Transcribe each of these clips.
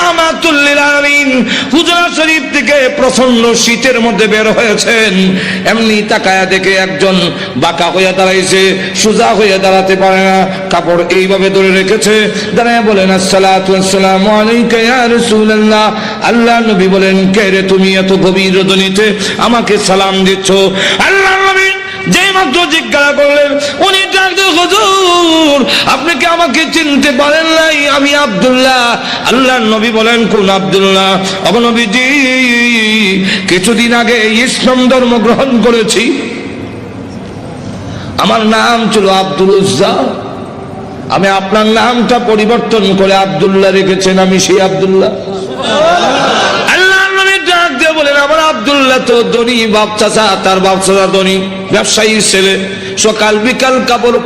রাহমাতুল লিল আলামিন হুজরা শরীফ থেকে প্রচন্ড শীতের মধ্যে বের হয়েছেন, এমনি তাকায়া দেখে একজন বাঁকা হয়ে দাঁড়াইছে, সোজা হয়ে দাঁড়াতে পারে না, কাপড় এইভাবে ধরে রেখেছে, দাঁড়ায় বলেন আসসালাতু ওয়াসসালামু আলাইকা ইয়া রাসূলুল্লাহ। আল্লাহ নবী বলেন, কে রে তুমি এত গভীর রজনীতে আমাকে সালাম দিচ্ছ? আল্লাহ নবী যেই মাত্র জিজ্ঞাসা করলেন, উনি ডাকতে, হুজুর আপনি কি আমাকে চিনতে পারেন নাই? আমি আব্দুল্লাহ। আল্লাহর নবী বলেন, কোন আব্দুল্লাহ? ওগো নবীজি, কিছুদিন আগে ইসলাম ধর্ম গ্রহণ করেছি, আমার নাম ছিল আব্দুল উজ্জা, আমি আপনার নামটা পরিবর্তন করে আব্দুল্লাহ রেখেছেন, আমি সেই আব্দুল্লাহ। বলেন, আমার আব্দুল্লাহ তো ধনী বাপ চাচা, তার বাপ চাচা ধনী ব্যবসায়ীর ছেলে, সকাল বিকাল কাপড়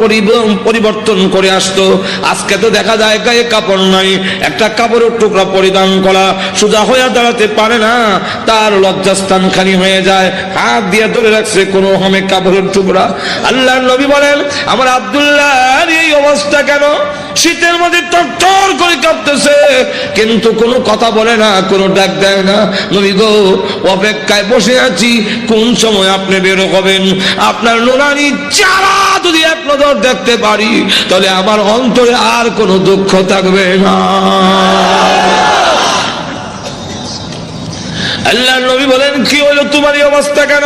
পরিবর্তন করে আসতো। আজকে তো দেখা যায় গায়ে কাপড় নাই, একটা কাপড়ের টুকরা পরিধান করা, সোজা হয়ে দাঁড়াতে পারে না, তার লজ্জাস্থান খানি হয়ে যায়, হাত দিয়ে ধরে রাখছে কোনো হামে কাপড়ের টুকরা। আল্লাহর নবী বলেন, আমার আব্দুল্লাহর এই অবস্থা কেন? শীতের মধ্যে টরটর করে কাঁপতেছে, কিন্তু কোনো কথা বলে না, কোনো ডাক দেয় না। নবী গো, অপেক্ষায় বসে আছি, কোন সময় আপনি বের হবেন? আপনার নুরানি চেহারা যদি এক নজর দেখতে পারি, তাহলে আমার অন্তরে আর কোনো দুঃখ থাকবে না। আল্লাহর নবী বলেন, কি হলো তোমার এই অবস্থা কেন?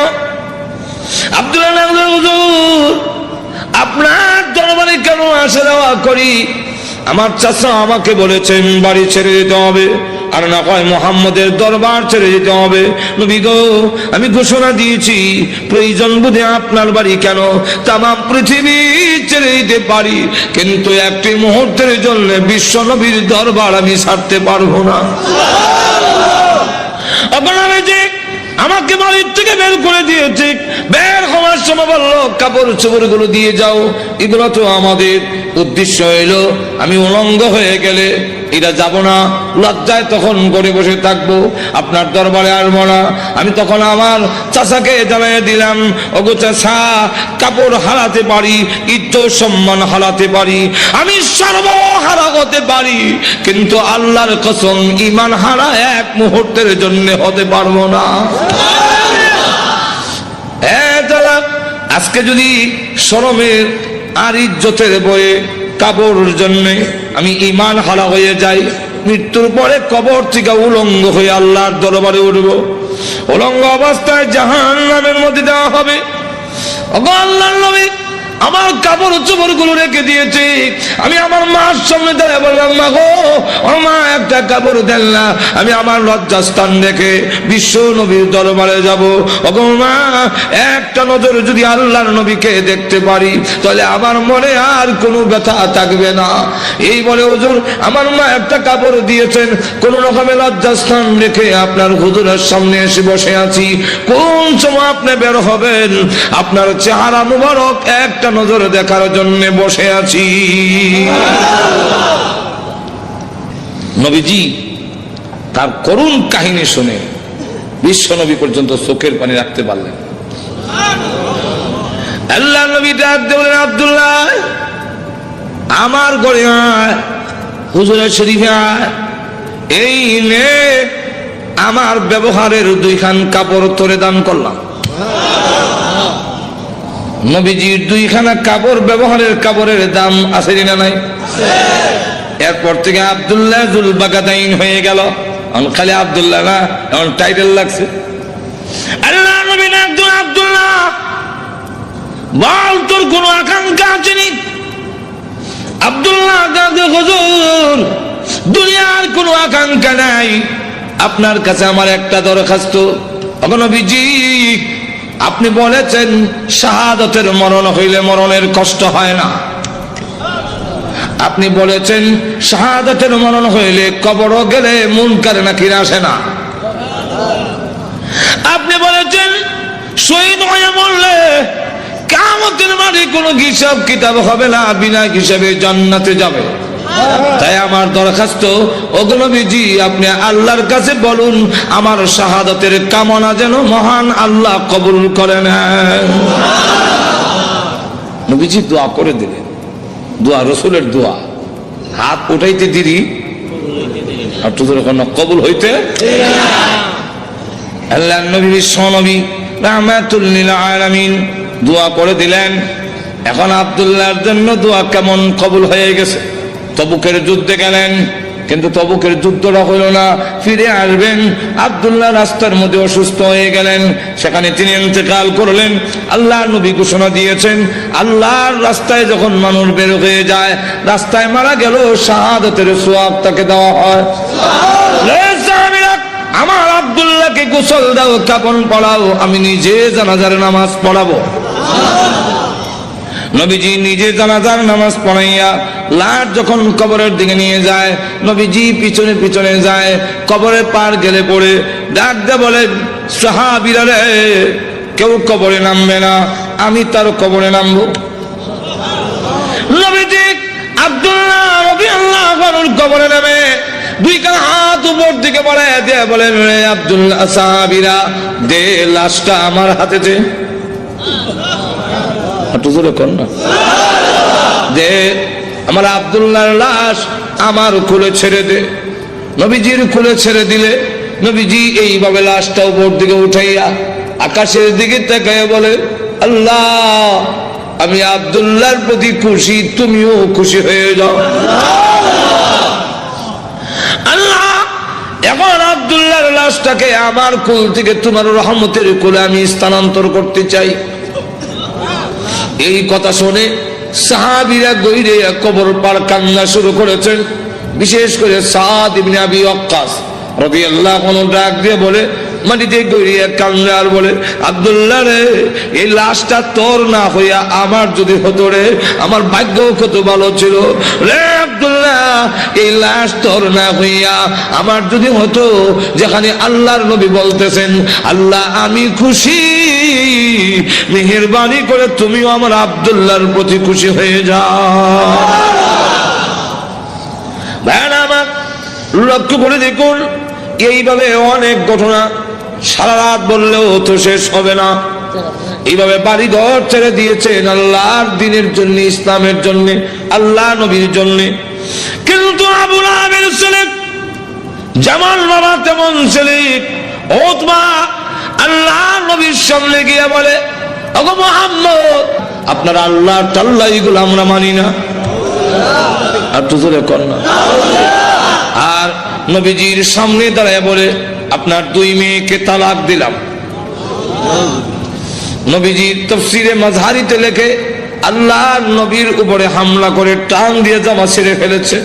আব্দুল্লাহ, হুজুর আপনার দরবারে কেন আসা যাওয়া করি? আমার চাচা আমাকে বলেছেন বাড়ি ছেড়ে যেতে হবে, আর না হয় মুহাম্মদের দরবার ছেড়ে যেতে হবে। নবী গো, আমি ঘোষণা দিয়েছি, প্রয়োজন বুঝে আপনার বাড়ি কেন তাম পৃথিবী ছেড়ে দিতে পারি, কিন্তু একটি মুহূর্তের জন্য বিশ্ব নবীর দরবার আমি ছাড়তে পারবো না। আপনারা যে আমাকে বাড়ির থেকে বের করে দিয়েছে, বের হওয়ার সময় বললো কাপড় চোপড় গুলো দিয়ে যাও, এগুলো তো আমাদের। উদ্দেশ্য হইলো আমি উলঙ্গ হয়ে গেলে এটা যাব না, লজ্জায় তখন করে বসে থাকবো, আপনার দরবারে আসবো না। আমি তখন আমার চাচাকে জানিয়ে দিলাম, ওগো চাচা, কাপড় হারাতে পারি, ইজ্জত সম্মান হারাতে পারি, আমি সর্বহারা হতে পারি, কিন্তু আল্লাহর কসম ঈমান হারা এক মুহূর্তের জন্য হতে পারবো না। আজকে যদি শরমের আর ইজ্জতের বয়ে কাপড়ের জন্য আমি ঈমান হারা হয়ে যাই, মৃত্যুর পরে কবর থেকে উলঙ্গ হয়ে আল্লাহর দরবারে উঠব, উলঙ্গ অবস্থায় জাহান্নামের মধ্যে দেওয়া হবে। আল্লাহর নবী আমার কাপড় চোপড় গুলো রেখে দিয়েছে, আমি আমার মার সামনে দাঁড়িয়ে বললাম, মা গো, আমার মা একটা কাপড় দেন না, আমি আমার লজ্জাস্থান রেখে বিশ্ব নবীর দরবারে যাব। ওগো মা, একটা নজর যদি আল্লাহর নবীকে দেখতে পারি, তাহলে আমার মনে আর কোনো ব্যথা থাকবে না। এই বলে হুজুর আমার মা একটা কাপড় দিয়েছেন, কোন রকমে লজ্জাস্থান রেখে আপনার হুজুরের সামনে এসে বসে আছি। কোন সময় আপনি বের হবেন, আপনার চেহারা মুবারক একটা নজরে দেখার জন্য বসে আছি। নবীজি তার করুণ কাহিনী শুনে বিশ্ব নবী পর্যন্ত চোখের পানি রাখতে পারলেন। আল্লাহ নবী ডাক দিয়ে বলেন, আব্দুল্লাহ আমার ঘরে আয়, হুজুরের শরীফে আয়, এই নে আমার ব্যবহারের দুইখান কাপড় তোরে দান করলাম। নবীজির দুইখানা কাপড়, ব্যবহারের কাপড়ের দাম আছে না নাই? এরপর থেকে আব্দুল্লাহ জুল বাগাদাইন হয়ে গেল, খালি আব্দুল্লাহ না, এমন টাইটেল লাগছে। আল্লাহ নবী আব্দুল্লাহ বল, তোর কোন আকাঙ্ক্ষা আছে নি? আব্দুল্লাহ হুজুর দুনিয়ার কোন আকাঙ্ক্ষা নাই, আপনার কাছে আমার একটা দরখাস্ত। নবীজি আপনি বলেছেন শাহাদাতের মরণ হইলে মরণের কষ্ট হয় না, আপনি বলেছেন শাহাদাতের মরণ হইলে কবর গেলে মুনকার নাকির আসে না, আপনি বলেছেন শহীদ হয়ে মরলে কিয়ামতের মাঠে কোনো হিসাব কিতাব হবে না, বিনা হিসাবে জান্নাতে যাবে। তাই আমার দরখাস্ত, ওগো নবীজি আপনি আল্লাহর কাছে বলুন আমার শাহাদাতের কামনা যেন মহান আল্লাহ কবুল করে নেন। নবীজি দোয়া করে দিলেন, দোয়া রসুলের দোয়া, হাত উঠাইতে দেরি আপনাদের কবুল হইতে আল্লাহ নবী বিশ্ব নবী রাহমাতুল লিল আলামিন দোয়া করে দিলেন। এখন আব্দুল্লাহর জন্য দোয়া কেমন কবুল হয়ে গেছে। তবুকের যুদ্ধে গেলেন, কিন্তু তবুকের যুদ্ধটা হইল না। ফিরে আসবেন, আব্দুল্লাহ রাস্তার মধ্যে অসুস্থ হয়ে গেলেন, সেখানে তিনি ইন্তেকাল করলেন। আল্লাহ নবী ঘোষণা দিয়েছেন, আল্লাহর রাস্তায় যখন মানুষ বের হয়ে যায়, রাস্তায় মারা গেল, শাহাদাতের সওয়াব তাকে দেওয়া হয়। আমার আব্দুল্লাহকে গোসল দাও, কাফন পরাও, আমি নিজে জানাজার নামাজ পড়াবো। নবীজি নিজে জানাজার নামাজ পড়াইয়া লাশ যখন কবরের দিকে নিয়ে যায়, নবীজি পিছনে পিছনে যায়। কবরে পার গেলে পড়ে ডাক দিয়ে বলে, সাহাবীরা রে, কেউ কবরে নামবে না, আমি তার কবরে নামবো। নবীজি আব্দুল্লাহ রাদিয়াল্লাহু আনহুর কবরে নামে দুই কান হাত উপর দিকে বাড়ায় দিয়ে বলেন, রে আব্দুল্লাহ, সাহাবীরা দে লাশটা আমার হাতে দে। দে আমার আব্দুল্লাহর লাশ আমার কোলে ছেড়ে দে। নবীজির কোলে ছেড়ে দিলে নবীজি এইভাবে লাশটা উপর দিকে উঠাইয়া আকাশের দিকে তাকাইয়া বলে, আল্লাহ, আমি আব্দুল্লাহর প্রতি খুশি, তুমিও খুশি হয়ে যাও। আল্লাহ, এখন আব্দুল্লাহর লাশটাকে আমার কোল থেকে তোমার রহমতের কোলে আমি স্থানান্তর করতে চাই। এই কথা শুনে সাহাবীরা গইরে কবর পার কান্না শুরু করেছেন। বিশেষ করে সাদ ইবনে আবি ওয়াক্কাস রাদিয়াল্লাহু আনহু ডাক দিয়ে বলে, মাটিতে গইরে কান্না আর বলে, আব্দুল্লাহ রে, এই লাশটা তোর না হইয়া আমার যদি হতো রে, আমার ভাগ্য কত ভালো ছিল রে আব্দুল্লাহ। এই লাশ তোর না হইয়া আমার যদি হতো, যেখানে আল্লাহর নবী বলতেছেন, আল্লাহ আমি খুশি, মেহেরবানি করে তুমিও আমার আব্দুল্লাহর প্রতি খুশি হয়ে যাও। ভাইরা আমার, লক্ষ্য করে দেখুন, এইভাবে অনেক ঘটনা সারা রাত বললেও তো শেষ হবে না। এইভাবে বাড়ি ঘর ছেড়ে দিয়েছেন আল্লাহর দ্বীনের জন্য, ইসলামের জন্য, আল্লাহ নবীর জন্য। কিন্তু আবু লাহাবের ছেলে যেমন বাবা তেমন ছেলে উতবা আল্লাহ নবীর সামনে গিয়ে বলে, ওগো মুহাম্মদ, আপনার আল্লাহ টাল্লাহ এগুলো আমরা মানি না। আর তো জোরে কর না। আর নবীজির সামনে দাঁড়ায় বলে, আপনার দুই মেয়েকে তালাক দিলাম। নবীজি তাফসীরে মাযহারিতে লেখে, আল্লাহ নবীর উপরে হামলা করে টান দিয়ে জামা ছেড়ে ফেলেছে।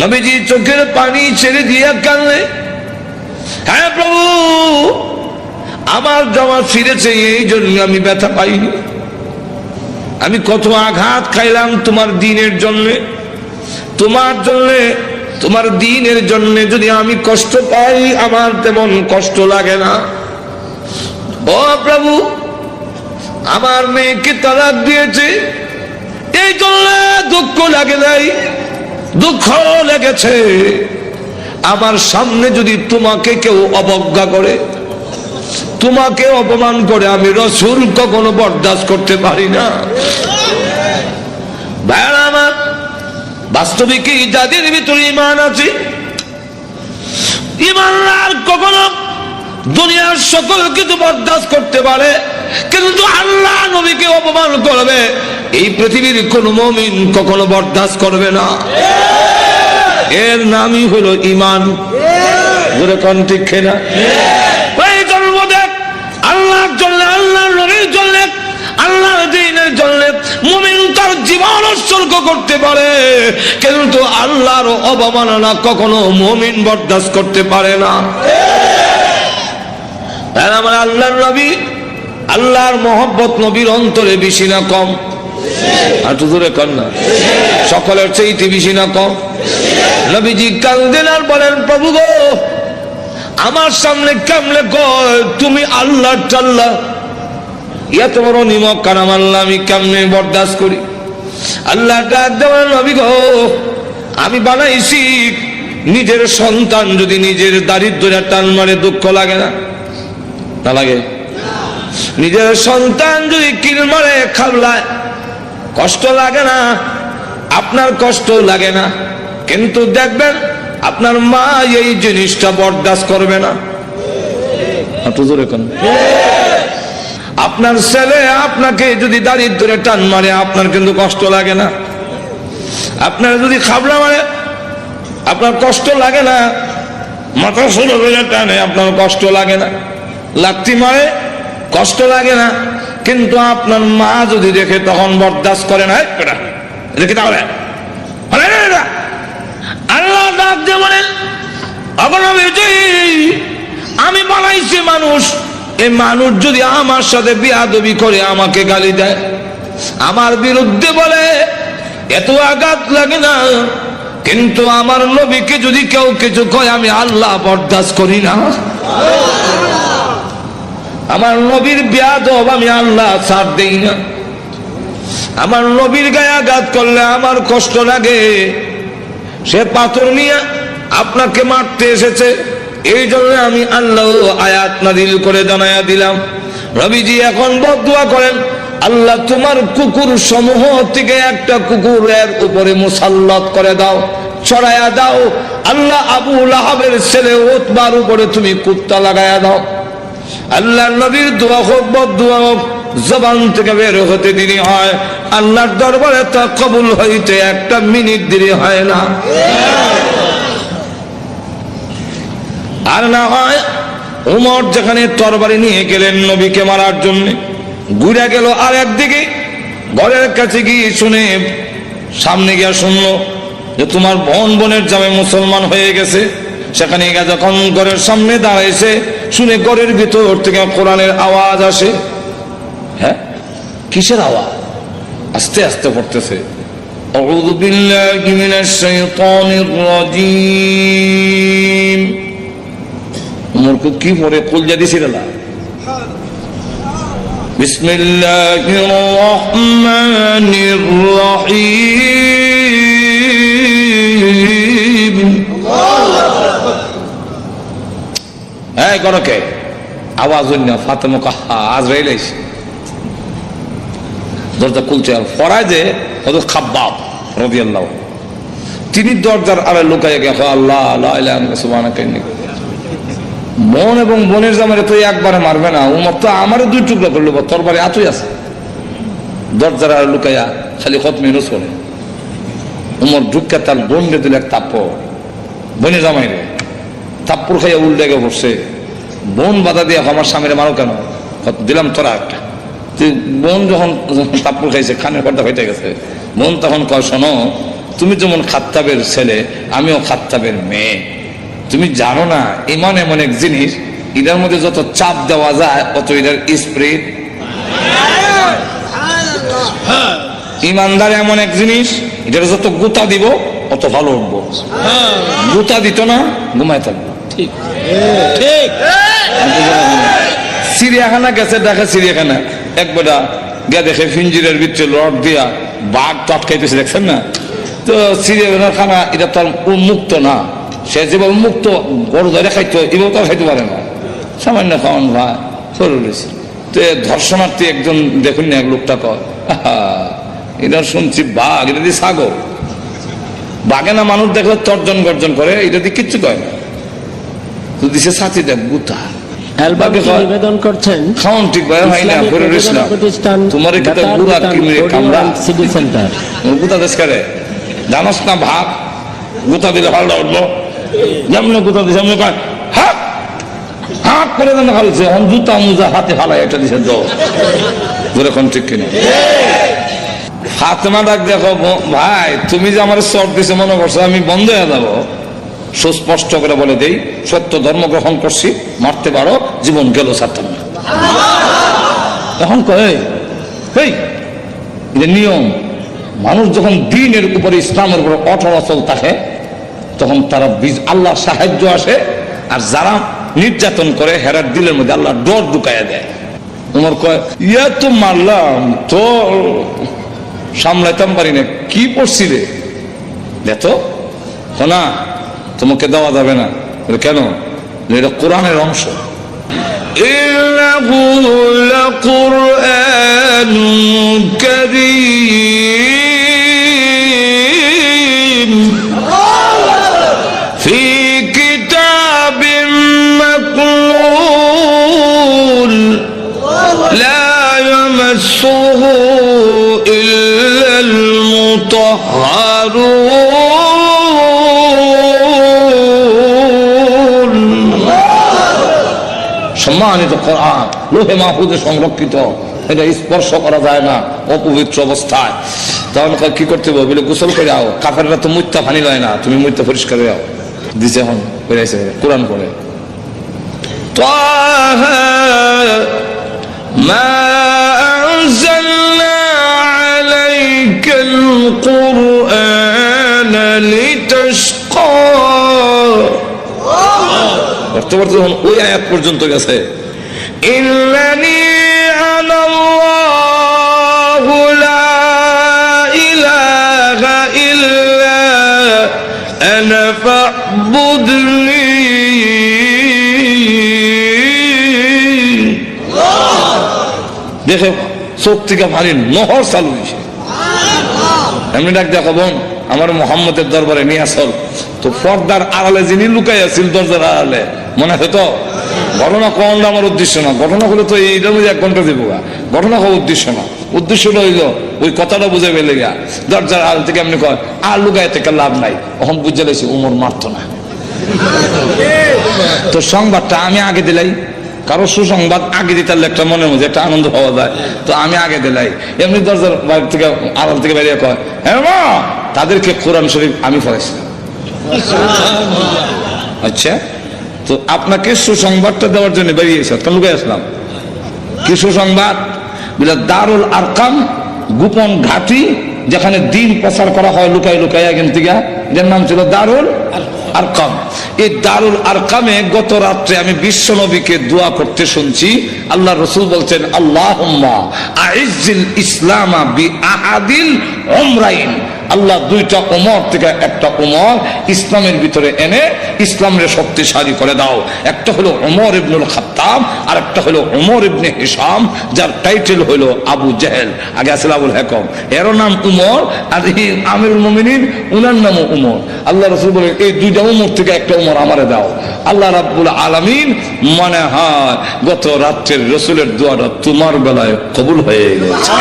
নবীজি চোখের পানি ছেড়ে দিয়ে কাঁদলে, হ্যাঁ প্রভু, আমার জামা ছিঁড়েছে, এই জন্য আমি ব্যথা পাইনি। আমি কত আঘাত খাইলাম তোমার দ্বীনের জন্য, তোমার জন্য, তোমার দ্বীনের জন্য যদি আমি কষ্ট পাই, আমার তেমন কষ্ট লাগে না। ও প্রভু, আমার মেয়েকে তালাক দিয়েছে, এই জন্য দুঃখ লাগে নাই, দুঃখ লেগেছে। আমার সামনে যদি তোমাকে কেউ অবজ্ঞা করে, তোমাকে অপমান করে, আমি রাসূল কখনো বরদাস্ত করতে পারি না। ভাইরা আমার, বাস্তবিকই যাদের ভিতরে ঈমান আছে, ঈমানদার কখনো দুনিয়ার সকল কিছু বরদাস্ত করতে পারে, কিন্তু আল্লাহ নবীকে অপমান করবে, এই পৃথিবীর কোন মুমিন কখনো বরদাস্ত করবে না। এর নামই হলো ঈমান। জোরে কোন ঠিক না? আল্লাহর জন্য, আল্লাহর নবীর জন্য, আল্লাহর দ্বীনের জন্য মুমিন তার জীবন উৎসর্গ করতে পারে, কিন্তু আল্লাহর অবমাননা কখনো মুমিন বরদাস্ত করতে পারে না। আমার আল্লাহর নবী, আল্লাহর মহব্বত নবীর অন্তরে বেশি না কম? আর তো জোরে কর না। সকলের চাইতে বেশি না কম? নবীজি কাঁদেন আর বলেন, প্রভু গো, আমার সামনে কেমনে কয় তুমি আল্লাহ টাল্লাহ, এত বড় নিমক কারাম আল্লাহ আমি কেমনে বরদাস্ত করি? আল্লাহ ডাক দেওয়ার, নবী গো, আমি বানাইছি, নিজের সন্তান যদি নিজের দারিদ্র্য টান মারে দুঃখ লাগে না? না লাগে? নিজের সন্তান যদি কিল মারে খাবলায় কষ্ট লাগে না? আপনার কষ্ট লাগে না, কিন্তু দেখবেন আপনার মা এই জিনিসটা বরদাস্ত করবে না। আপনার ছেলে আপনাকে যদি দাড়ির ধরে টান মারে আপনার কিন্তু কষ্ট লাগে না? আপনার যদি খাবলা মারে আপনার কষ্ট লাগে না? মাথা সোজা করে টানে আপনার কষ্ট লাগে না? লাত্তি মারে কষ্ট লাগে না? কিন্তু আপনার মা যদি দেখে তখন বরদাস্ত করে না। দেখি তাহলে আল্লাহ ডাক দিয়ে বলেন, আমি বানাইছি মানুষ, এই মানুষ যদি আমার সাথে বেয়াদবি করে, আমাকে গালি দেয়, আমার বিরুদ্ধে বলে, এত আঘাত লাগে না। কিন্তু আমার নবীকে যদি কেউ কিছু কয়, আমি আল্লাহ বরদাস্ত করি না। আমার নবীর বেয়াদব আমি আল্লাহ ছাড় দেই না। আমার নবীর গায়ে আঘাত করলে আমার কষ্ট লাগে। সে পাথর নিয়ে আপনাকে মারতে এসেছে, এই জন্য আমি আল্লাহ আয়াত নাযিল করে জানায়া দিলাম। নবীজি এখন বদদুয়া করেন, আল্লাহ তোমার কুকুর সমূহ থেকে একটা কুকুরের উপরে মুসাল্লাত করে দাও, ছড়ায়া দাও। আল্লাহ আবু লাহাবের ছেলে উতবার উপরে তুমি কুত্তা লাগায়া দাও। আল্লাহ নবীর দোয়া হোক বদদুয়া হোক, জবান থেকে বের হতে দেরি হয়, আল্লাহর দরবারে তা কবুল হইতে একটা মিনিট দেরি হয় না। আর না হয় উমর যেখানে তরবারি নিয়ে গেলেন নবীকে মারার জন্য, ঘুরে গেল আর একদিকে, ঘরের কাছে গিয়ে শুনে, সামনে গিয়ে শুনলো যে তোমার বোনের জামাই মুসলমান হয়ে গেছে। সেখানে গিয়ে যখন ঘরের সামনে দাঁড়াইছে, শুনে ঘরের ভিতর থেকে কোরআনের আওয়াজ আসে। হ্যাঁ, কিসের আওয়াজ? আস্তে আস্তে পড়তেছে, আউযু বিল্লাহি মিনাশ শাইতানির রাজীম। উমরকে কি পড়ে কলজা দিছিল না? বিসমিল্লাহির রহমানির রহিম। এই করকে আওয়াজ হইল না, ফাতেমা কাহা আজরাইল আইছে, দরজা খুলছে। আর ফরায় যে হযরত খাব্বাব রাদিয়াল্লাহু, তিনি দরজার আড়ালে লুকাইয়া গেছে, আল্লাহ লা ইলাহা ইল্লাল্লাহ সুবহানাকা ইন্নী। বোন এবং বোনের জামাইরে তো একবারে মারবে না, উমর তো আমারও দুই টুকরা করলো, তরবারি আতুই আছে। দরজার আড়ালে লুকাইয়া খালি খতমে নুস পড়ে। উমর ঢুকে তার বোনরে দিল এক থাপ্পড়, বোনের জামাইরে থাপ্পড় খাইয়া উল্টে গিয়ে বসছে। বোন বাধা দিয়ে, আমার স্বামীরে মারো কেন? দিলাম তোরা একটা। বোন যখন থাপ্পড় খাইছে, খানের পর্দা হইতে গেছে, বোন তখন কয়, শোনো, তুমি যেমন খাত্তাবের ছেলে, আমিও খাত্তাবের মেয়ে। তুমি জানো না ইমান এমন এক জিনিস, এটার মধ্যে যত চাপ দেওয়া যায় অত এটার স্পিরিট। ইমানদার এমন এক জিনিস, এটার যত গুতা দিব অত ভালো উঠবো। গুতা দিত না, ঘুমায় থাকবো। ঠিক ঠিক। চিড়িয়াখানা গেছে, দেখে চিড়িয়াখানা এক বেটা গিয়া দেখে ফিঞ্জিরের ভিতরে রড দিয়া বাঘ টটকাইতেছে, দেখছেন না? তো চিড়িয়াখানা এটা তো উন্মুক্ত না, সে যেভাবে মুক্ত গরু ধরে খাইতো এভাবে তো খাইতে পারে না, সামান্য খাওয়ান ভাই সরু রয়েছে। তো ধর্ষণার্থী একজন দেখুন না, এক লোকটা কয়, এটা শুনছি বাঘ, এটা দিয়ে ছাগল। বাঘে না মানুষ দেখলে তর্জন গর্জন করে, এটা দিয়ে কিচ্ছু কয় না। তো দিছে ছাতি দেখ গুতা নিবেদন করছেন খাওয়ান ঠিক ভাই হয় না, তোমার একটা গুড়া কিমে কামড়া সিটি সেন্টার গুতা দেশ করে জানাস না ভাব, গুতা দিলে ভালো উঠলো, যেমন গুতা দিছে এমনি কয় হাত হাত করে দেন খালছে, এখন জুতা মুজা হাতে ফালাই একটা দিছে এখন ঠিক কিনা? ফাতেমা ডাক দেখো, ভাই তুমি যে আমার চট দিছে মনে করছো আমি বন্ধ হয়ে যাবো? সুস্পষ্ট করে বলে দেই, সত্য ধর্ম গ্রহণ করছি, মারতে পারো, জীবন গেল ছাড়তাম না। তখন কয় এটা নিয়ম, মানুষ যখন দ্বীনের উপরে ইসলামের উপরে অটল অচল থাকে তখন তারা আল্লাহর সাহায্য আসে, আর যারা নির্যাতন করে হেরার দিলের মধ্যে আল্লাহ ডর ঢুকাইয়া দেয়। তোমার কয় ইয়া তো মারলাম তো সামলাইতাম পারি না, কি পড়ছিলে দেখো না, তোমাকে দেওয়া যাবে না। কেন? এটা কোরআনের অংশ। ইন্নাহু লাকুরআনুন কারীম ফি হারুন। সম্মানিত কোরআন লোহে মাহফুজে সংরক্ষিত, এটা স্পর্শ করা যায় না অপবিত্র অবস্থায়। তখন কি করতে হবে বলে গোসল করে আও, কাফেররা তো মুত্তা পানি লয় না, তুমি মুত্তা পরিষ্কার হয়ে আও দিছে। এখন বেড়াইছে কোরআন পড়ে তাহা মা আনজালনা আলাইকাল কুরআন লিতাশকা। বর্তমান ওই আয়াত পর্যন্ত গেছে ইন্নানি আনাল্লাহু লা ইলাহা ইল্লা আনা ফা'বুদনি। দেখে চোখ থেকে পানি নহর চালু হয়েছে। এমনি ডাক দেখা বোন আমার মোহাম্মদের দরবারে নিয়ে আসল। তো পর্দার আড়ালে যিনি লুকাই আছিল দরজার আড়ালে, মনে আছে তো? ঘটনা কোন আমার উদ্দেশ্য না, ঘটনা হলে তো এইটার মধ্যে 1 ঘন্টা দেবো। ঘটনা হওয়ার উদ্দেশ্য না, উদ্দেশ্যটা হইল ওই কথাটা বুঝে পেলে গা দরজার আড়াল থেকে এমনি কয় আর লুকাই থেকে লাভ নাই। এখন বুঝে লেছি উমর মারতো না। তো সংবাদটা আমি আগে দিলাই, কারো সুসংবাদ আগে দিতে একটা মনের মধ্যে একটা আনন্দ পাওয়া যায়। তো আমি আগে দিলাই, এমনি দরজার বাইরে থেকে আড়াল থেকে বেরিয়ে কয় হ্যাঁ মা, তাদেরকে কোরআন শরীফ আমি পড়াইছিলাম। আচ্ছা, তো আপনাকে সুসংবাদটা দেওয়ার জন্য বেরিয়েছে, লুকাই আসলাম। কি সুসংবাদ? বলে দারুল আরকাম গোপন ঘাঁটি, যেখানে দিন প্রচার করা হয় লুকাই লুকাই এখান থেকে, যার নাম ছিল দারুল আরকাম। এই দারুল আরকামে গত রাত্রে আমি বিশ্ব নবীকে দোয়া করতে শুনছি। আল্লাহ রসুল বলছেন আল্লাহুম্মা আইজ্জিল ইসলামা বি আহাদিল উমরাইন। আল্লাহ 2টা উমর থেকে একটা উমর ইসলামের ভিতরে এনে ইসলামের শক্তিশালী করে দাও। একটা হলো উমর ইবনুল খাত্তাব, আর একটা হলো উমর ইবনে হিশাম, যার টাইটেল হলো আবু জেহেল। আগে আসলে আবুল হেকম, এরও নাম উমর, আর আমিরুল মুমিনিন উনার নামও উমর। আল্লাহ রসুল বলেন এই 2টা উমর থেকে একটা উমর আমারে দাও। আল্লাহ রাব্বুল আলামিন মনে হয় গত রাত্রের রসুলের দোয়াটা তোমার বেলায় কবুল হয়ে গেছে।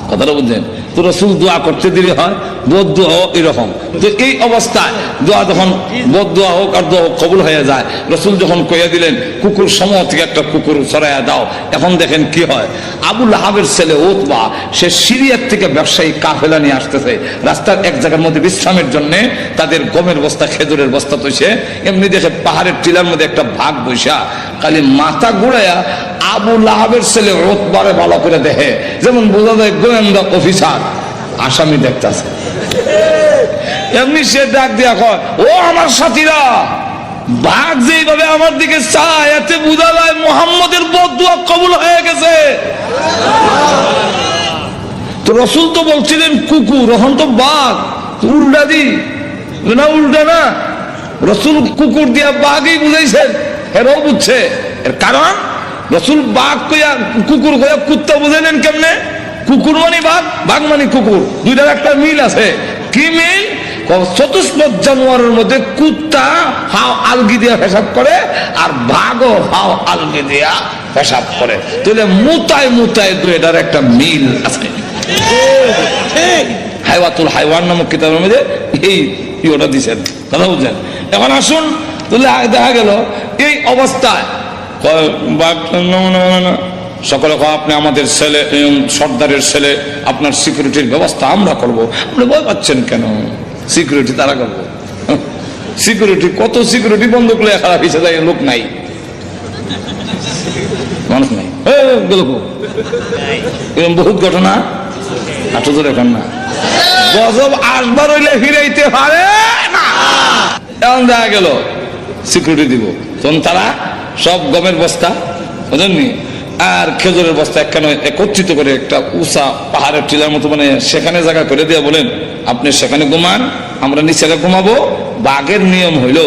কথাটা বুঝলেন তো? রসুল দোয়া করতে দেরি হয়, বোধ দোয়া এরকম। তো এই অবস্থায় দোয়া যখন বোধ দোয়া হোক আর দোয়া কবুল হয়ে যায়, রসুল যখন কইয়া দিলেন কুকুর সমূহ থেকে একটা কুকুর সরাইয়া দাও, এখন দেখেন কি হয়। আবু লাহাবের ছেলে উতবা, সে সিরিয়ার থেকে ব্যবসায়ী কাফেলা নিয়ে আসতেছে। রাস্তার এক জায়গার মধ্যে বিশ্রামের জন্য তাদের গমের বস্তা খেজুরের বস্তা তৈছে। এমনি দেখে পাহাড়ের টিলার মধ্যে একটা ভাগ বৈশা, খালি মাথা ঘুরাইয়া আবু লাহাবের ছেলে উতবারে ভালো করে দেখে, যেমন বোঝা যায় গোয়েন্দা অফিসার আসামি দেখতেছে। এমনি সে ডাক দিয়া কয় ও আমার সাথীরা, বাঘ যেভাবে আমার দিকে চায় এতে বোঝা যায় মুহাম্মদের বদদুয়া কবুল হয়ে গেছে। তো রসুল তো বলছিলেন কুকুর, এখন তো বাঘ, উল্টা দি না, উল্টা না, রসুল কুকুর দিয়া বাঘই বুঝাইছেন। এরাও বুঝছে, এর কারণ রসুল বাঘ কইয়া কুকুর কইয়া কুত্তা বুঝাইলেন কেমনে? কুকুর মানে বাঘ, বাঘ মানে কুকুর, 2টার একটা মিল আছে। কি মিল? চতুষ্পদ জানোয়ারের মধ্যে কুত্তা হাও আলগি দিয়া পেশাব করে, আর বাঘও হাও আলগি দিয়া পেশাব করে। তাহলে মুতায় মুতায় 2টার একটা মিল আছে। হাইওয়াতুল হাইওয়ান নামক কিতাবের মধ্যে এই ইয়েটা দিচ্ছেন, কথা বুঝছেন? এখন আসুন, তাহলে দেখা গেল এই অবস্থায় সকলে আপনি আমাদের ছেলে, সর্দারের ছেলে, আপনার সিকিউরিটির ব্যবস্থা আমরা করব। আপনি ভয় পাচ্ছেন কেন? সিকিউরিটি তারা করবো। সিকিউরিটি কত সিকিউরিটি বন্ধ করলে খারাপ হিসেবে যায়, লোক নাই, মানুষ নাই, এরকম বহুত ঘটনা। আঠোজোর এখন না গজব আসবার হইলে ফিরাইতে পারে না। এমন দেখা গেল সিকিউরিটি দিব, তখন তারা সব গমের বস্তা বুঝলেননি আর খেজুরের বস্তা একখানে একত্রিত করে একটা উষা পাহাড়ের টিলার মতো মানে সেখানে জায়গা করে দিয়ে বলেন আপনি সেখানে ঘুমান, আমরা নিচে ঘুমাবো। বাঘের নিয়ম হইল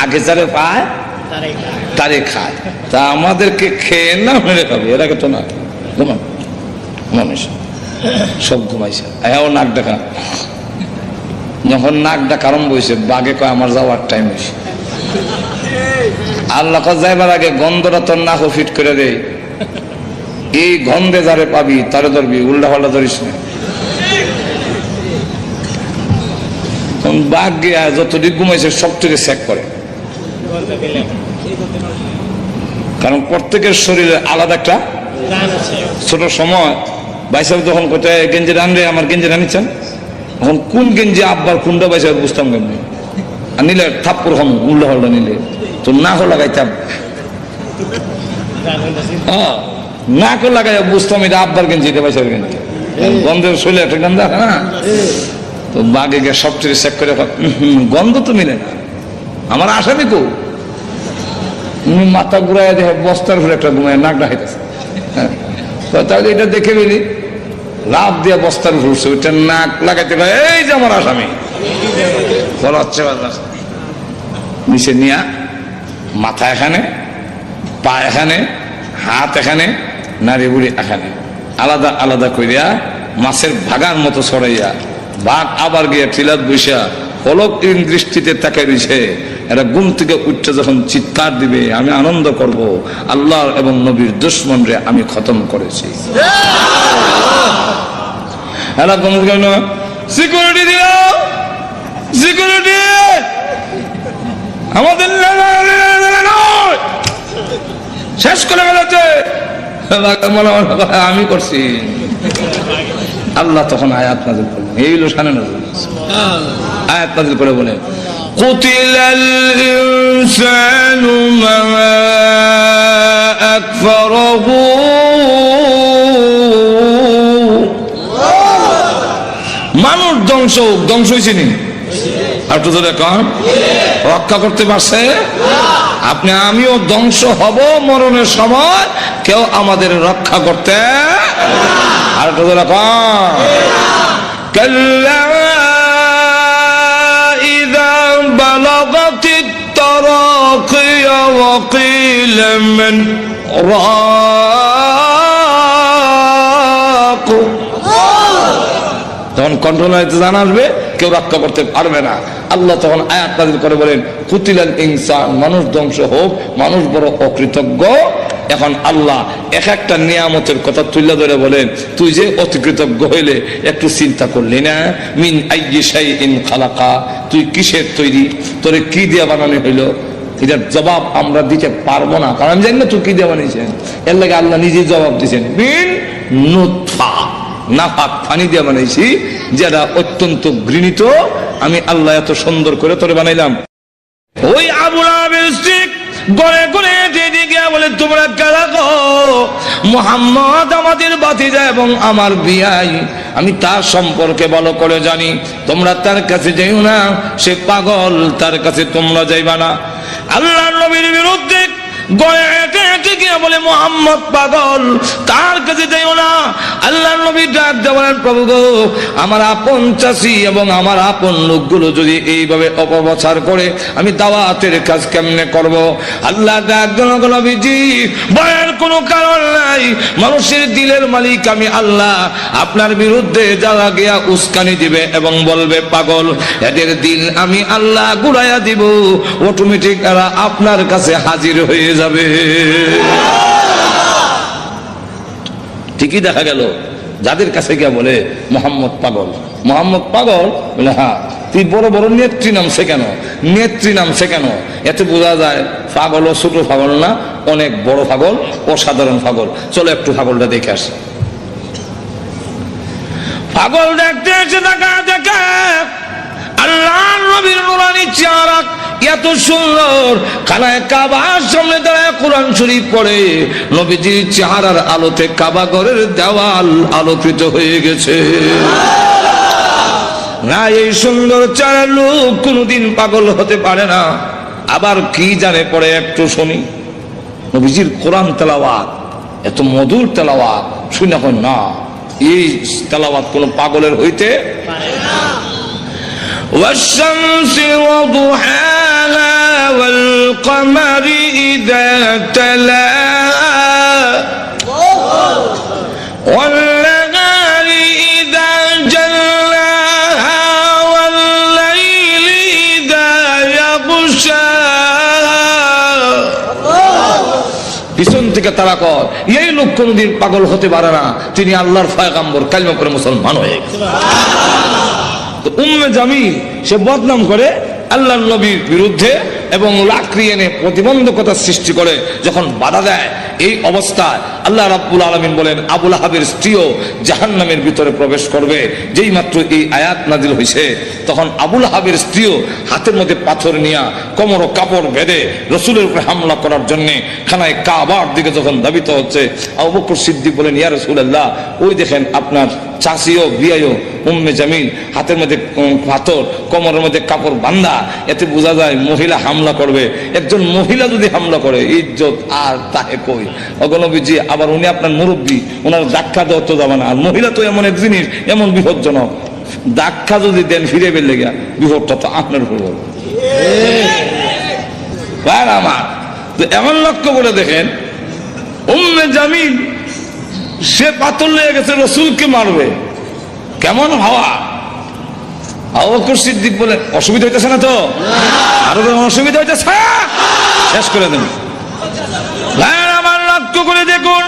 আগে যারে পায় তারে খায়, তা আমাদেরকে খেয়ে না মেরে খাবে, এর আগে তো না। ঘুমান মানুষ সব ঘুমাইছে, হ্যাঁ নাক ডাকা। যখন নাক ডাকা আরম্ভ হয়েছে, বাঘে কয় আমার যাওয়ার টাইম হয়েছে। আল্লাহ যাইবার আগে গন্ধটা তোর নাক ফিট করে দেয়, এই গন্ধে যারে পাবি তারে ধরবি, উল্টা পাল্টা ধরিস না। বাঘ গিয়া যতটুকু ঘুমাইছে সবটুকু চেক করে, কারণ প্রত্যেকের শরীরে আলাদা একটা ছোট সময় বাইসাব যখন কোথায় গেঞ্জি রানলে আমার গেঞ্জি রানিচ্ছেন, এখন কোন গেঞ্জি আব্বার কোনটা বাইসাব বুঝতাম কেমনি, আর নিলে থাপ্পর হম উল্টা হল্টা নিলে তো না হল লাগাইতাম, না করে লাগাই বুঝতাম এটা আব্বার গেঞ্জি, এটা বাইসাবের গেঞ্জি, গন্ধের শরীরে একটা গন্ধ আছে না। তো বাঘে গিয়ে সবচেয়ে চেক করে গন্ধ তো মিলে না, আমার আসামি কো মাথা ঘুরাই দেখে বস্তার ঘুরে একটা ঘুমায় নাক ডাকাইতেছে, তাহলে এটা দেখে ফেলি লাভ দিয়ে বস্তার ঘুরছে, ওইটা নাক লাগাইতে পারে, এই যে আমার আসামি বলা হচ্ছে। নিচে নিয়া মাথা এখানে, পা এখানে, হাত এখানে, নারী বুড়ি এখানে, আলাদা আলাদা করিয়া মাছের ভাগার মতো ছড়াইয়া বাঘ আবার গিয়ে টিলাত বৈশা পলক দৃষ্টিতে তাকে দিছে। এরা ঘুম থেকে উঠতে যখন চিৎকার দিবে, আমি আনন্দ করব, আল্লাহ এবং নবীর দুশমন রে আমি খতম করেছি। এরা সিকিউরিটি দিও, সিকিউরিটি আমাদের শেষ করে ফেলেছে, আমি করছি। আল্লাহ তখন আয়াত নাযিল করলেন, এই হলো শানে নজরুল, আয়াত নাযিল করে বলে কুতিলাল ইনসানু মা আকফারহু, মানুষ ধ্বংস হয়েছে নি, আর তো এখন রক্ষা করতে পারছে? আপনি আমিও ধ্বংস হব মরণের সময়, কেউ আমাদের রক্ষা করতে আর তো কাল্লা ইযা বালাগাতিত তারাকিয়া ওয়া কিলা মান রাক, তখন কন্ট্রোল হইতে জানা আসবে, কেউ রক্ষা করতে পারবে না। আল্লাহ তখন আয়াত নাযিল করে বলেন কুতিলাল ইনসান, মানুষ ধ্বংস হোক, মানুষ বড় অকৃতজ্ঞ। এখন আল্লাহ এক একটা নিয়ামতের কথা তুলে ধরে বলেন, তুই যে অতিকৃতজ্ঞ হইলে একটু চিন্তা করলি না? মিন আইয়ি শাইইন খালাকা, তুই কিসের তৈরি, তোরে কি দিয়ে বানানো হইলো? এটার জবাব আমরা দিতে পারবো না, কারণ আমি জানি না তুই কি দিয়ে বানিয়েছেন। এর লাগে আল্লাহ নিজেই জবাব দিয়েছেন, মিন নুতফা, নাফাক পানি দিয়ে বানাইছি, যেটা অত্যন্ত ঘৃণিত, আমি আল্লাহ এত সুন্দর করে তোরে বানাইলাম। ওই আবু লাহাবের স্ত্রী গড়ে গড়ে দিকে বলে, তোমরা কারা গো? মুহাম্মদ আমাদের ভাতিজা এবং আমার বিয়াই, আমি তার সম্পর্কে ভালো করে জানি, তোমরা তার কাছে যাইও না, সে পাগল, তার কাছে তোমরা যাইবা না। আল্লাহর নবীর বিরুদ্ধে গড়ে হেঁটে হেঁটে গিয়ে বলে মুহাম্মদ পাগল, তার কাছে যাইও না। আল্লাহর নবী ডাক দেওয়ার, প্রভু গো, আমার আপন চাষি এবং আমার আপন লোকগুলো যদি এইভাবে অপপ্রচার করে, আমি দাওয়াতের কাজ কেমনে করব? আল্লাহ ডাক দেন, নবীজি ভয়ের কোনো কারণ নাই, মানুষের দিলের মালিক আমি আল্লাহ। আপনার বিরুদ্ধে যারা গিয়া উস্কানি দিবে এবং বলবে পাগল, এদের দিল আমি আল্লাহ ঘুরাইয়া দিব, অটোমেটিক এরা আপনার কাছে হাজির হয়ে যাবে। ঠিকই দেখা গেল, যাদের কাছে গিয়া বলে মোহাম্মদ পাগল, মোহাম্মদ পাগল, বলে হ্যাঁ, তুই বড় বড় নেত্রী নামছে কেন, নেত্রী নামছে কেন? এতে বোঝা যায় পাগল ও ছোট পাগল না, অনেক বড় পাগল, অসাধারণ পাগল। চলো একটু পাগলটা দেখে আসি। পাগল দেখতে এসে দেখা দেখে আল্লাহ নবীর নুরানি চেহারা এত সুন্দর, খানায় কাবার সামনে দাঁড়ায় কোরআন শরীফ পড়ে, নবীজির চেহারার আলোতে কাবা ঘরের দেওয়াল আলোকিত হয়ে গেছে। না, এই সুন্দর চেহারার লোক কোনদিন পাগল হতে পারে না। আবার কি জানে পড়ে একটু শুনি, নবীজির কোরআন তেলাওয়াত এত মধুর তেলাওয়াত, শুনে না এই তেলাওয়াত কোন পাগলের হইতে পারে না। والشمس وضحاها والقمر إذا تلاها والنهار إذا جلاها والليل إذا يغشاها। পিছন থেকে তারা কর, এই লোক কোনদিন পাগল হতে পারে না, তিনি আল্লাহর পয়গম্বর, কালিমা পড়ে মুসলমান হয়ে গেছে। তো উম্মে জামিল সে বদনাম করে আল্লাহর নবীর বিরুদ্ধে এবং লাকড়ি এনে প্রতিবন্ধকতা সৃষ্টি করে যখন বাধা দেয়, এই অবস্থায় আল্লাহ রাব্বুল আলামিন বলেন আবুল আহাবের স্ত্রীও জাহান্নামের ভিতরে প্রবেশ করবে। যেই মাত্র এই আয়াত নাজিল হয়েছে তখন আবুল আহাবের স্ত্রীও হাতের মধ্যে পাথর নিয়ে কোমর ও কাপড় বেঁধে রসুলের উপরে হামলা করার জন্য খানায় কাবার দিকে যখন ধাবিত হচ্ছে, আবু বকর সিদ্দিক বলেন ইয়া রাসূলুল্লাহ, ওই দেখেন আপনার চাচিও বিয়াইও উম্মে জামিল হাতের মধ্যে পাথর কোমরের মধ্যে কাপড় বান্ধা, এতে বোঝা যায় মহিলা হামলা করবে। একজন মহিলা যদি হামলা করে ইজ্জত আর তাহে কই অগনবীজি। আবার উনি আপনার মুরব্বী, ওনার ধাক্কা দেওয়া তো যাবে না। আর মহিলা তো এমন এক জিনিস, এমন বিপজ্জনক, ধাক্কা যদি দেন ফিরে বের লেগে বিপদটা তো আপনার উপর বলবে। আমার তো এমন লক্ষ্য করে দেখেন উম্মে জামিল সে পাথর লেগে গেছে রসুলকে মারবে, কেমন হওয়া। আবু বকর সিদ্দিক বলে অসুবিধা হইতেছে না তো? আরো অসুবিধা হইতেছে, শেষ করে দেন। আমার লক্ষ্য করে দেখুন,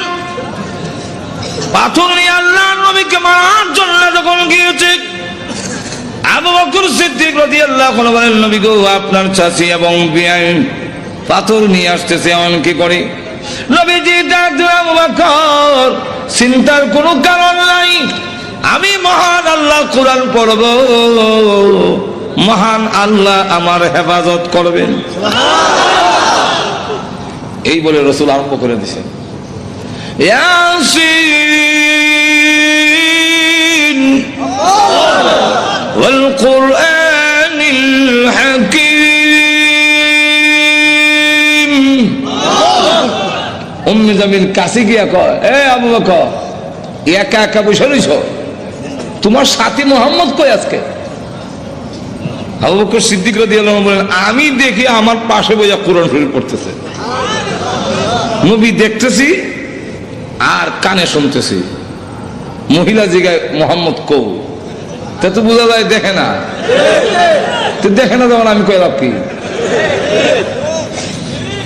পাথর নিয়ে আল্লাহ নবীকে মারার জন্য যখন গিয়েছে আবু বকর সিদ্দিক রাদিয়াল্লাহু আনহু বলেন নবী গো, আপনার চাচি এবং বিয়াই পাথর নিয়ে আসতেছে, এমন কি করি? নবীজি ডাক দিলেন আবু বকর, চিন্তার কোনো কারণ নাই, আমি মহান আল্লাহ কোরআন পড়ব, মহান আল্লাহ আমার হেফাজত করবেন। এই বলে রসুল আরম্ভ করে দিয়েছেন ইয়াসিন ওয়াল কুরআনিল হাকীম। উম্মে জামিল কাছে গিয়া কয়, এ আবু বকর, একা একা বসে রইছ, তোমার সাথী মোহাম্মদ কই আজকে? আবু বকর সিদ্দিক রাদিয়াল্লাহু আনহু বলেন আমি দেখি আমার পাশে বসে কোরআন শরীফ পড়তেছে, নবী দেখতেছি আর কানে শুনতেছি। মহিলা জিগায় মোহাম্মদ কৌ, তা তো বোঝা যায় দেখে না, তো দেখে না যখন আমি কইলাম কি?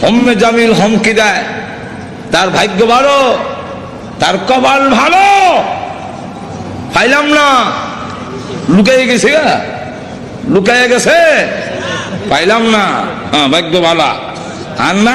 উম্মে জামিল হুমকি দেয়, তার ভাগ্য ভালো, তার কপাল ভালো, পাইলাম না, লুকাইয়ে গেছে, লুকাইয়ে গেছে, পাইলাম না, হ্যাঁ ভাগ্য ভালো। আর না